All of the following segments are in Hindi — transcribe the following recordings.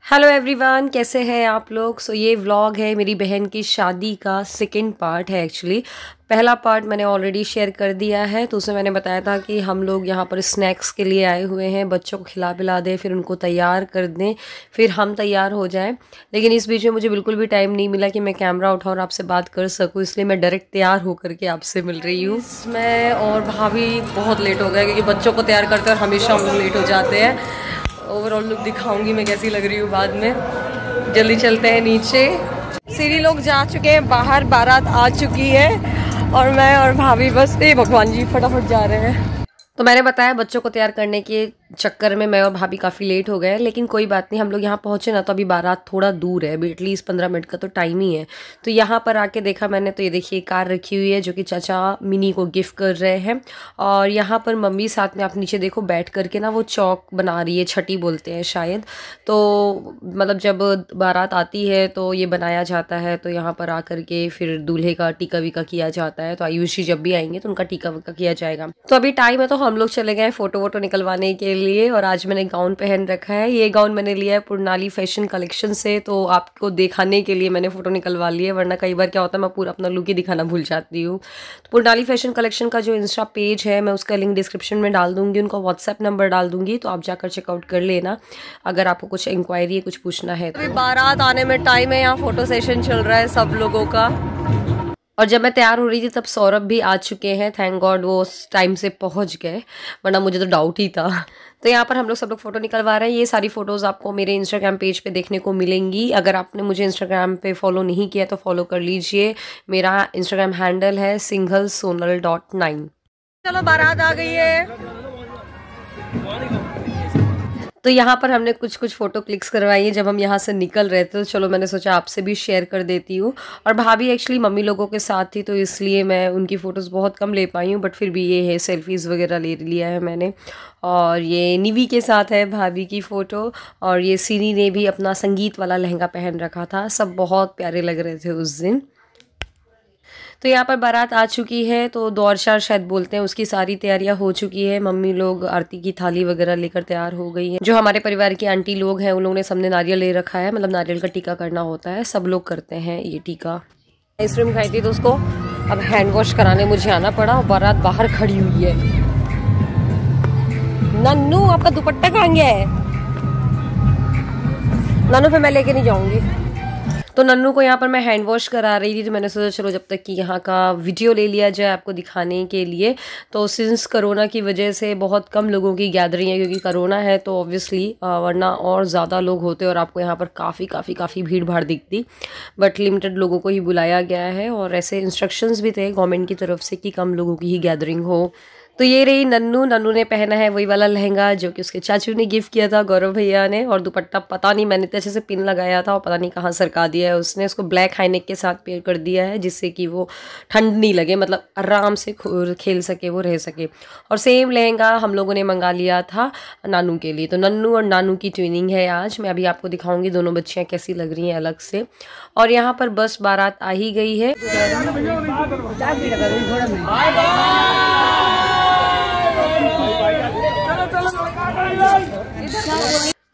हेलो एवरीवन, कैसे हैं आप लोग। ये व्लॉग है मेरी बहन की शादी का सेकंड पार्ट है। एक्चुअली पहला पार्ट मैंने ऑलरेडी शेयर कर दिया है, तो उसमें मैंने बताया था कि हम लोग यहाँ पर स्नैक्स के लिए आए हुए हैं, बच्चों को खिला पिला दें, फिर उनको तैयार कर दें, फिर हम तैयार हो जाएं। लेकिन इस बीच में मुझे बिल्कुल भी टाइम नहीं मिला कि मैं कैमरा उठाऊँ और आपसे बात कर सकूँ, इसलिए मैं डायरेक्ट तैयार होकर के आपसे मिल रही हूँ। मैं और भाभी बहुत लेट हो गए क्योंकि बच्चों को तैयार करते और हमेशा हम लोग लेट हो जाते हैं। ओवरऑल लुक दिखाऊंगी मैं कैसी लग रही हूँ बाद में। जल्दी चलते हैं नीचे। सीढ़ी लोग जा चुके हैं बाहर, बारात आ चुकी है और मैं और भाभी बस भगवान जी फटाफट जा रहे हैं। तो मैंने बताया बच्चों को तैयार करने के चक्कर में मैं और भाभी काफ़ी लेट हो गए, लेकिन कोई बात नहीं, हम लोग यहाँ पहुँचे ना तो अभी बारात थोड़ा दूर है, अभी एटलीस्ट 15 मिनट का तो टाइम ही है। तो यहाँ पर आके देखा मैंने, तो ये देखिए कार रखी हुई है जो कि चाचा मिनी को गिफ्ट कर रहे हैं। और यहाँ पर मम्मी साथ में, आप नीचे देखो बैठ करके ना वो चौक बना रही है, छठी बोलते हैं शायद। तो मतलब जब बारात आती है तो ये बनाया जाता है, तो यहाँ पर आकर के फिर दूल्हे का टीका वीका किया जाता है। तो आयुषी जब भी आएंगे तो उनका टीका वीका किया जाएगा। तो अभी टाइम है तो हम लोग चले गए फ़ोटो वोटो निकलवाने के लिए। और आज मैंने गाउन पहन रखा है, ये गाउन मैंने लिया है पुरनाली फैशन कलेक्शन से, तो आपको दिखाने के लिए मैंने फ़ोटो निकलवा ली है, वरना कई बार क्या होता है मैं पूरा अपना लुक ही दिखाना भूल जाती हूँ। तो पुरनाली फैशन कलेक्शन का जो इंस्टा पेज है मैं उसका लिंक डिस्क्रिप्शन में डाल दूँगी, उनका व्हाट्सएप नंबर डाल दूँगी, तो आप जाकर चेकआउट कर लेना अगर आपको कुछ इंक्वायरी है, कुछ पूछना है। तो बारात आने में टाइम है, यहाँ फ़ोटो सेशन चल रहा है सब लोगों का। और जब मैं तैयार हो रही थी तब सौरभ भी आ चुके हैं, थैंक गॉड वो टाइम से पहुंच गए, वरना मुझे तो डाउट ही था। तो यहाँ पर हम लोग सब लोग फ़ोटो निकलवा रहे हैं। ये सारी फ़ोटोज़ आपको मेरे इंस्टाग्राम पेज पे देखने को मिलेंगी। अगर आपने मुझे इंस्टाग्राम पे फॉलो नहीं किया तो फॉलो कर लीजिए, मेरा इंस्टाग्राम हैंडल है singlesonal.9। चलो बारात आ गई है। तो यहाँ पर हमने कुछ फ़ोटो क्लिक्स करवाई है जब हम यहाँ से निकल रहे थे, तो चलो मैंने सोचा आपसे भी शेयर कर देती हूँ। और भाभी एक्चुअली मम्मी लोगों के साथ थी, तो इसलिए मैं उनकी फ़ोटोज़ बहुत कम ले पाई हूँ, बट फिर भी ये है सेल्फीज़ वगैरह ले लिया है मैंने। और ये निवी के साथ है भाभी की फ़ोटो, और ये सीनी ने भी अपना संगीत वाला लहंगा पहन रखा था, सब बहुत प्यारे लग रहे थे उस दिन। तो यहाँ पर बारात आ चुकी है, तो दौरशार शायद बोलते हैं, उसकी सारी तैयारियां हो चुकी है। मम्मी लोग आरती की थाली वगैरह लेकर तैयार हो गई हैं। जो हमारे परिवार की आंटी लोग हैं उन लोगों ने सबने नारियल ले रखा है, मतलब नारियल का टीका करना होता है, सब लोग करते हैं ये टीका। आइसक्रीम खाई थी तो उसको अब हैंड वॉश कराने मुझे आना पड़ा, और बारात बाहर खड़ी हुई है। नन्नू आपका दुपट्टा कहाँ गया है? नन्नू फिर मैं लेके नहीं जाऊंगी। तो नन्नू को यहाँ पर मैं हैंड वॉश करा रही थी, तो मैंने सोचा चलो जब तक कि यहाँ का वीडियो ले लिया जाए आपको दिखाने के लिए। तो सिंस कोरोना की वजह से बहुत कम लोगों की गैदरिंग है, क्योंकि कोरोना है तो ऑब्वियसली, वरना और ज़्यादा लोग होते और आपको यहाँ पर काफ़ी भीड़ भाड़ दिखती। बट लिमिटेड लोगों को ही बुलाया गया है, और ऐसे इंस्ट्रक्शंस भी थे गवर्नमेंट की तरफ से कि कम लोगों की ही गैदरिंग हो। तो ये रही नन्नू। नन्नू ने पहना है वही वाला लहंगा जो कि उसके चाचू ने गिफ्ट किया था, गौरव भैया ने। और दुपट्टा पता नहीं, मैंने तो अच्छे से पिन लगाया था और पता नहीं कहाँ सरका दिया है उसने। उसको ब्लैक हाईनेक के साथ पेयर कर दिया है, जिससे कि वो ठंड नहीं लगे, मतलब आराम से खेल सके, वो रह सके। और सेम लहंगा हम लोगों ने मंगा लिया था नानू के लिए। तो नन्नू और नानू की ट्विनिंग है आज। मैं अभी आपको दिखाऊंगी दोनों बच्चियाँ कैसी लग रही हैं अलग से। और यहाँ पर बस बारात आ ही गई है।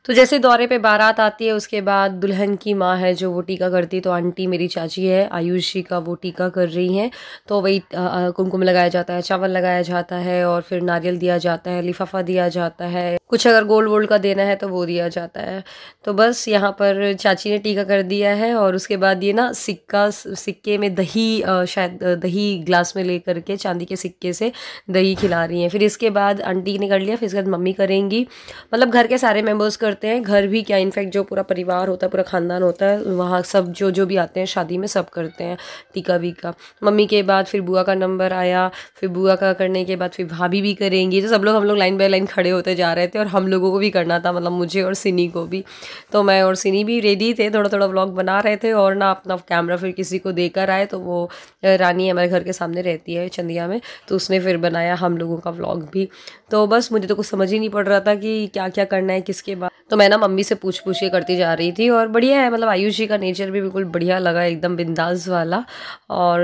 तो जैसे दौरे पे बारात आती है उसके बाद दुल्हन की माँ है जो वो टीका करती है, तो आंटी मेरी चाची है आयुषी का, वो टीका कर रही हैं। तो वही कुमकुम लगाया जाता है, चावल लगाया जाता है, और फिर नारियल दिया जाता है, लिफाफा दिया जाता है, कुछ अगर गोल्ड वोल्ड का देना है तो वो दिया जाता है। तो बस यहाँ पर चाची ने टीका कर दिया है, और उसके बाद ये ना सिक्के में दही, शायद दही ग्लास में ले करके चांदी के सिक्के से दही खिला रही हैं। फिर इसके बाद आंटी ने कर लिया, फिर इसके बाद मम्मी करेंगी। मतलब घर के सारे मेंबर्स करते हैं, घर भी क्या इनफैक्ट जो पूरा परिवार होता है, पूरा खानदान होता है, वहाँ सब जो भी आते हैं शादी में सब करते हैं टीका वीका। मम्मी के बाद फिर बुआ का नंबर आया, फिर बुआ का करने के बाद फिर भाभी भी करेंगी। तो हम लोग लाइन बाय लाइन खड़े होते जा रहे थे, और हम लोगों को भी करना था, मतलब मुझे और सिनी को भी। तो मैं और सिनी भी रेडी थे, थोड़ा व्लॉग बना रहे थे, और ना अपना कैमरा फिर किसी को देकर आए। तो वो रानी हमारे घर के सामने रहती है चंदिया में, तो उसने फिर बनाया हम लोगों का व्लॉग भी। तो बस मुझे तो कुछ समझ ही नहीं पड़ रहा था कि क्या क्या करना है किसके बाद। तो मैं ना मम्मी से पूछ के करती जा रही थी। और बढ़िया है, मतलब आयुष जी का नेचर भी बिल्कुल बढ़िया लगा, एकदम बिंदास वाला। और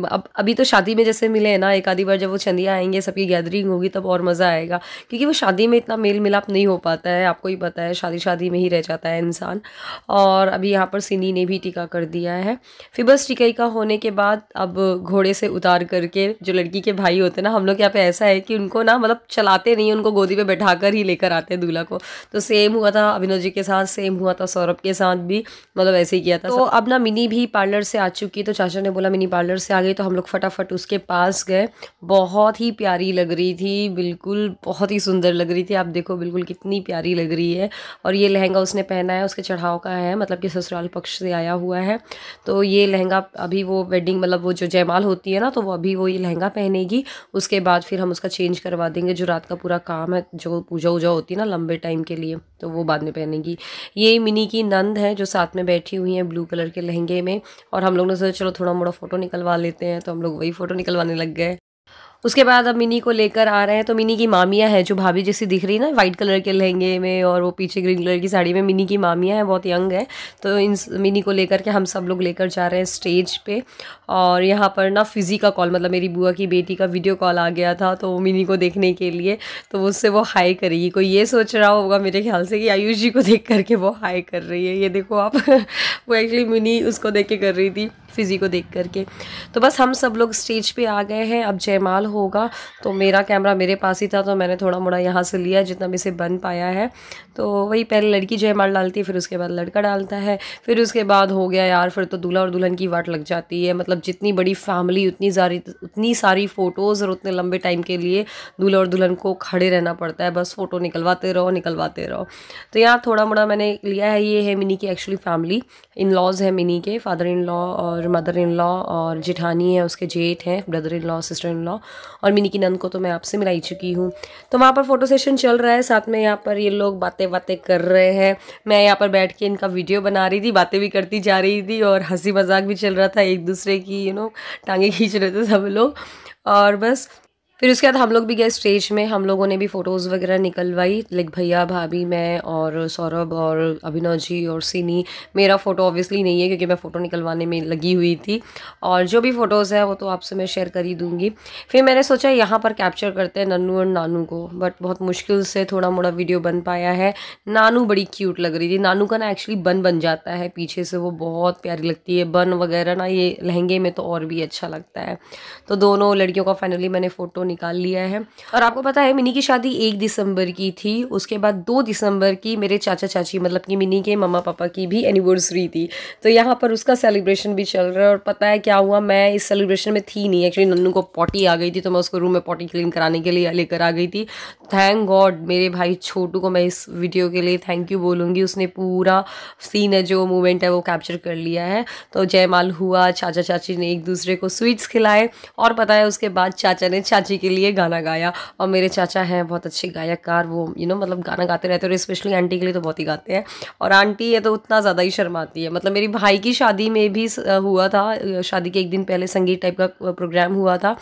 अब अभी तो शादी में जैसे मिले हैं ना, एक आधी बार जब वो चंदिया आएंगे, सबकी गैदरिंग होगी, तब और मज़ा आएगा, क्योंकि वो शादी में इतना मेल मिलाप नहीं हो पाता है, आपको ही पता है, शादी में ही रह जाता है इंसान। और अभी यहाँ पर सिनी ने भी टीका कर दिया है। फिर बस टीका का होने के बाद अब घोड़े से उतार करके जो लड़की के भाई होते हैं ना, हम लोग यहाँ पे ऐसा है कि उनको ना मतलब चलाते नहीं, उनको गोदी पे बैठा कर ही लेकर आते हैं दूल्हा को। तो सेम हुआ था अभिनव जी के साथ, सेम हुआ था सौरभ के साथ भी, मतलब ऐसे ही किया था। तो अब ना मिनी भी पार्लर से आ चुकी, तो चाचा ने बोला मिनी पार्लर से आ गई, तो हम लोग फटाफट उसके पास गए। बहुत ही प्यारी लग रही थी, बिल्कुल बहुत ही सुंदर लग रही थी। आप देखो बिल्कुल कितनी प्यारी लग रही है। और ये लहंगा उसने पहना है, उसके चढ़ाव का है, मतलब कि ससुराल पक्ष से आया हुआ है। तो ये लहंगा अभी वो वेडिंग, मतलब वो जो जयमाल होती है ना, तो वो अभी वो ये लहंगा पहनेगी। उसके बाद फिर हम उसका चेंज करवा देंगे, जो रात का पूरा काम है, जो पूजा वूजा होती है ना लंबे टाइम के लिए, तो वो बाद में पहनेगी। ये मिनी की नंद है जो साथ में बैठी हुई है ब्लू कलर के लहंगे में। और हम लोग ने सोचा चलो थोड़ा मोड़ा फोटो निकलवा लेते हैं, तो हम लोग वही फोटो निकलवाने लग गए। उसके बाद अब मिनी को लेकर आ रहे हैं। तो मिनी की मामियाँ हैं, जो भाभी जैसी दिख रही है ना वाइट कलर के लहंगे में, और वो पीछे ग्रीन कलर की साड़ी में, मिनी की मामियाँ हैं, बहुत यंग है। तो इन मिनी को लेकर के हम सब लोग लेकर जा रहे हैं स्टेज पे। और यहाँ पर ना फिजी का कॉल, मतलब मेरी बुआ की बेटी का वीडियो कॉल आ गया था, तो मिनी को देखने के लिए, तो उससे वो हाई करेगी। कोई ये सोच रहा होगा मेरे ख्याल से कि आयुष जी को देख करके वो हाई कर रही है, ये देखो आप वो एक्चुअली मिनी उसको देख के कर रही थी, फिजी को देख करके। तो बस हम सब लोग स्टेज पे आ गए हैं, अब जयमाल होगा। तो मेरा कैमरा मेरे पास ही था, तो मैंने थोड़ा मोड़ा यहाँ से लिया जितना भी से बन पाया है। तो वही पहले लड़की जयमाल डालती है, फिर उसके बाद लड़का डालता है, फिर उसके बाद हो गया यार, फिर तो दूल्हा और दुल्हन की वाट लग जाती है। मतलब जितनी बड़ी फैमिली उतनी सारी फ़ोटोज़, और उतने लंबे टाइम के लिए दूल्हा और दुल्हन को खड़े रहना पड़ता है, बस फ़ोटो निकलवाते रहो। तो यहाँ थोड़ा मोड़ा मैंने लिया है। ये है मिनी की एक्चुअली फैमिली, इन लॉज है मिनी के, फादर इन लॉ और मदर इन लॉ, और जेठानी है, उसके जेठ हैं, brother in law, sister in law, और मिनी की नंद को तो मैं आपसे मिलाई चुकी हूँ। तो वहाँ पर फोटो सेशन चल रहा है, साथ में यहाँ पर ये लोग बातें कर रहे हैं। मैं यहाँ पर बैठ के इनका वीडियो बना रही थी, बातें भी करती जा रही थी, और हंसी मजाक भी चल रहा था, एक दूसरे की टांगे खींच रहे थे सब लोग। और बस फिर उसके बाद हम लोग भी गए स्टेज में, हम लोगों ने भी फ़ोटोज़ वगैरह निकलवाई, लाइक भैया भाभी, मैं और सौरभ और अभिनव जी और सिनी। मेरा फ़ोटो ऑब्वियसली नहीं है क्योंकि मैं फ़ोटो निकलवाने में लगी हुई थी, और जो भी फ़ोटोज़ है वो तो आपसे मैं शेयर कर ही दूँगी। फिर मैंने सोचा यहाँ पर कैप्चर करते हैं नन्नू और नानू को, बट बहुत मुश्किल से थोड़ा मोड़ा वीडियो बन पाया है। नानू बड़ी क्यूट लग रही थी, नानू का ना एक्चुअली बन जाता है पीछे से, वो बहुत प्यारी लगती है बन वगैरह ना, ये लहंगे में तो और भी अच्छा लगता है। तो दोनों लड़कियों का फाइनली मैंने फ़ोटो निकाल लिया है। और आपको पता है मिनी की शादी 1 दिसंबर की थी, उसके बाद 2 दिसंबर की मेरे चाचा चाची, मतलब कि मिनी के मम्मा पापा की भी एनिवर्सरी थी। तो यहाँ पर उसका सेलिब्रेशन भी चल रहा है। और पता है क्या हुआ, मैं इस सेलिब्रेशन में थी नहीं, एक्चुअली नन्नू को पॉटी आ गई थी, तो मैं उसको रूम में पॉटी क्लीन कराने के लिए लेकर आ गई थी। थैंक गॉड मेरे भाई छोटू को मैं इस वीडियो के लिए थैंक यू बोलूँगी, उसने पूरा सीन है, जो मोमेंट है वो कैप्चर कर लिया है। तो जयमाल हुआ, चाचा चाची ने एक दूसरे को स्वीट्स खिलाए, और पता है उसके बाद चाचा ने चाची के लिए गाना गाया। और मेरे चाचा हैं बहुत अच्छे गायककार, वो मतलब गाना गाते रहते हैं, और स्पेशली आंटी के लिए तो बहुत ही गाते हैं। और आंटी है तो उतना ज़्यादा ही शर्माती है। मतलब मेरी भाई की शादी में भी हुआ था, शादी के 1 दिन पहले संगीत टाइप का प्रोग्राम हुआ था,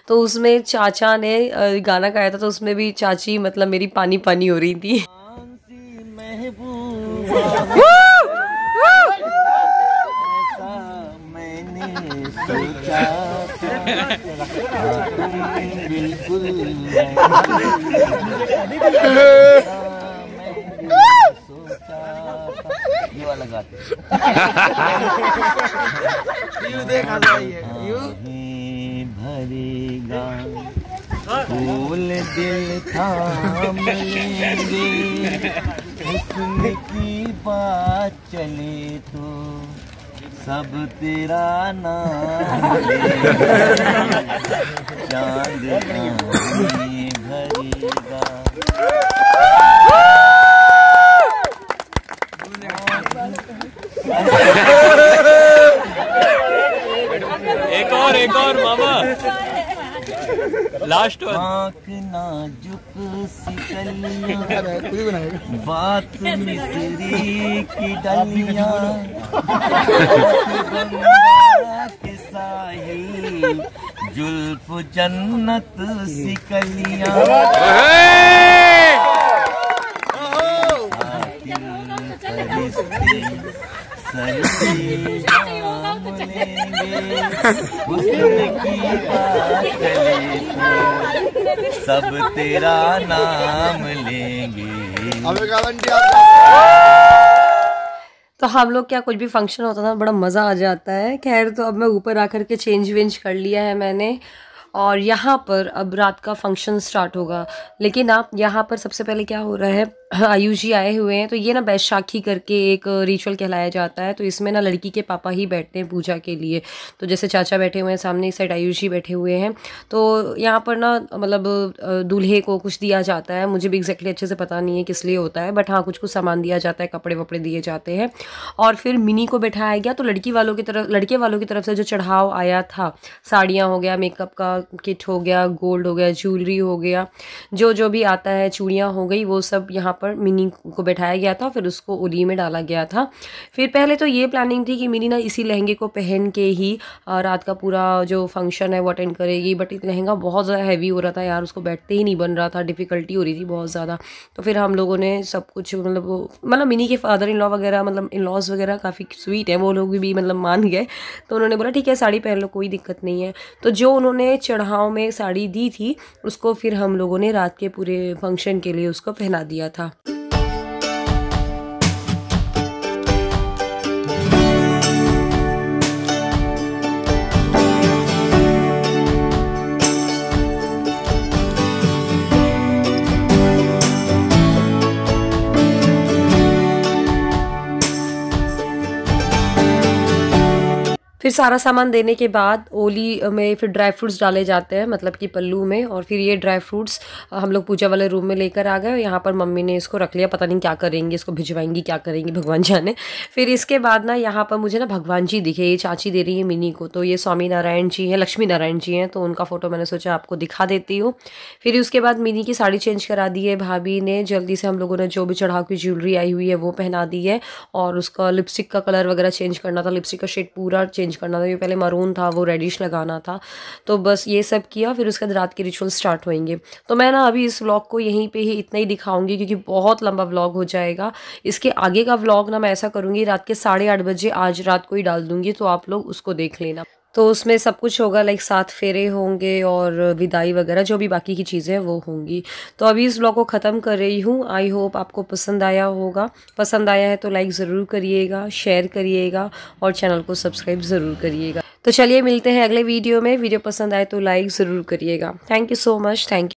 तो उसमें चाचा ने गाना गाया था, तो उसमें भी चाची मतलब मेरी पानी पानी हो रही थी। बिल्कुल ये वाला गाते भरेगा फूल दिल थाम लेंगे, हुस्न की बात चले तो सब तेरा नाम चांद भरेगा। एक और मामा लास्ट आँख नाजुक सी कलियां, बात मिस्री की डलियां, के साहिल जुल्फ जन्नत सी कलियां, सही जाम लेंगे, हुस्न की पातली पे सब तेरा नाम लेंगे। तो हम लोग क्या कुछ भी फंक्शन होता था बड़ा मज़ा आ जाता है। खैर तो अब मैं ऊपर आकर के चेंज वेंज कर लिया है मैंने, और यहाँ पर अब रात का फंक्शन स्टार्ट होगा। लेकिन आप यहाँ पर सबसे पहले क्या हो रहा है, आयुष जी आए हुए हैं। तो ये ना बैशाखी करके एक रिचुअल कहलाया जाता है। तो इसमें ना लड़की के पापा ही बैठते हैं पूजा के लिए। तो जैसे चाचा बैठे हुए हैं सामने, इस साइड आयुष जी बैठे हुए हैं। तो यहाँ पर ना मतलब दूल्हे को कुछ दिया जाता है। मुझे भी एग्जैक्टली अच्छे से पता नहीं है किस लिए होता है, बट हाँ कुछ कुछ सामान दिया जाता है, कपड़े वपड़े दिए जाते हैं। और फिर मिनी को बैठाया गया। तो लड़के वालों की तरफ से जो चढ़ाव आया था, साड़ियाँ हो गया, मेकअप का किट हो गया, गोल्ड हो गया, ज्वेलरी हो गया, जो भी आता है, चूड़ियाँ हो गई, वो सब यहाँ पर मिनी को बैठाया गया था। फिर उसको ओली में डाला गया था। फिर पहले तो ये प्लानिंग थी कि मिनी ना इसी लहंगे को पहन के ही रात का पूरा जो फंक्शन है वो अटेंड करेगी। बट लहंगा बहुत ज़्यादा हैवी हो रहा था यार, उसको बैठते ही नहीं बन रहा था, डिफ़िकल्टी हो रही थी बहुत ज़्यादा। तो फिर हम लोगों ने सब कुछ मतलब मिनी के फादर इन लॉ वगैरह, मतलब इन लॉज वगैरह काफ़ी स्वीट है, वो लोग भी मतलब मान गए। तो उन्होंने बोला ठीक है साड़ी पहन लो, कोई दिक्कत नहीं है। तो जो उन्होंने चढ़ाव में साड़ी दी थी उसको फिर हम लोगों ने रात के पूरे फंक्शन के लिए उसको पहना दिया था। फिर सारा सामान देने के बाद ओली में फिर ड्राई फ्रूट्स डाले जाते हैं, मतलब कि पल्लू में। और फिर ये ड्राई फ्रूट्स हम लोग पूजा वाले रूम में लेकर आ गए। और यहाँ पर मम्मी ने इसको रख लिया, पता नहीं क्या करेंगी, इसको भिजवाएंगी क्या करेंगी भगवान जाने। फिर इसके बाद ना यहाँ पर मुझे ना भगवान जी दिखे, ये चाची दे रही है मिनी को। तो ये स्वामी नारायण जी हैं, लक्ष्मी नारायण जी हैं, तो उनका फ़ोटो मैंने सोचा आपको दिखा देती हूँ। फिर उसके बाद मिनी की साड़ी चेंज करा दी है भाभी ने जल्दी से। हम लोगों ने जो भी चढ़ाव की ज्वेलरी आई हुई है वो पहना दी है। और उसका लिपस्टिक का कलर वगैरह चेंज करना था, लिपस्टिक का शेड पूरा चेंज करना था। ये पहले मरून था, वो रेडिश लगाना था। तो बस ये सब किया। फिर उसके बाद रात के रिचुअल स्टार्ट होंगे। तो मैं ना अभी इस व्लॉग को यहीं पे ही इतना ही दिखाऊंगी, क्योंकि बहुत लंबा व्लॉग हो जाएगा। इसके आगे का व्लॉग ना मैं ऐसा करूँगी, रात के 8:30 बजे आज रात को ही डाल दूँगी, तो आप लोग उसको देख लेना। तो उसमें सब कुछ होगा, लाइक 7 फेरे होंगे और विदाई वगैरह जो भी बाकी की चीज़ें वो होंगी। तो अभी इस व्लॉग को ख़त्म कर रही हूँ। आई होप आपको पसंद आया होगा। पसंद आया है तो लाइक ज़रूर करिएगा, शेयर करिएगा और चैनल को सब्सक्राइब ज़रूर करिएगा। तो चलिए मिलते हैं अगले वीडियो में। वीडियो पसंद आए तो लाइक ज़रूर करिएगा। Thank you so much. Thank you.